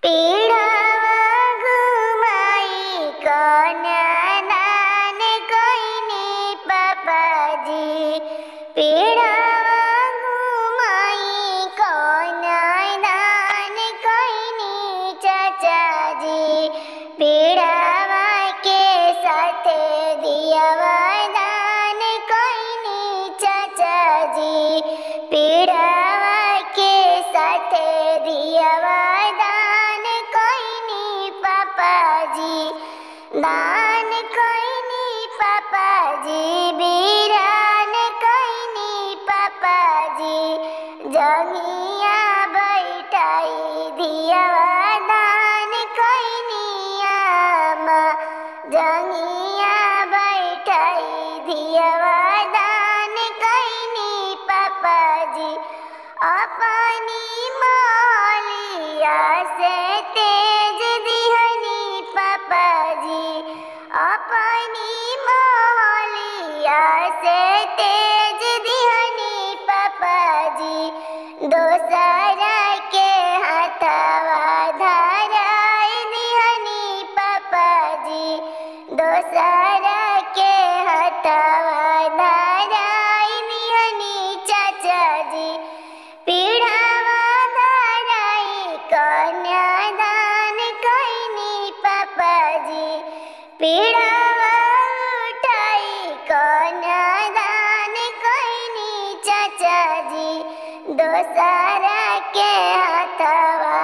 पीढ़ावा घुमाई कन्यादान कइनी पापाजी। पीढ़ावा घुमाई कन्यादान कइनी चाचाजी। पीढ़ावा के साथे दियावा दान कइनी चाचाजी। पीढ़ावा के साथे दियावा दान कइनी पापाजी। दान कइनी पापाजी बिरान कइनी पापाजी। जंगिया बैठाई दियावा दान कइनी आमा। जंगिया बैठाई दियावा दान कइनी पापाजी। अपनी मौलिया से तेज दिहनी पापाजी। अपनी मौलिया से तेज दिहनी पापाजी। दोसरा के हाथवा धराई दिहनी पापाजी। दोसरा के हाथवा धराई दिहनी चाचाजी। पीढ़ावा धराई कन्यादान कइनी पापाजी। पीढ़ावा उठाई कन्यादान कइनी चाचाजी। दोसरा के हाथवा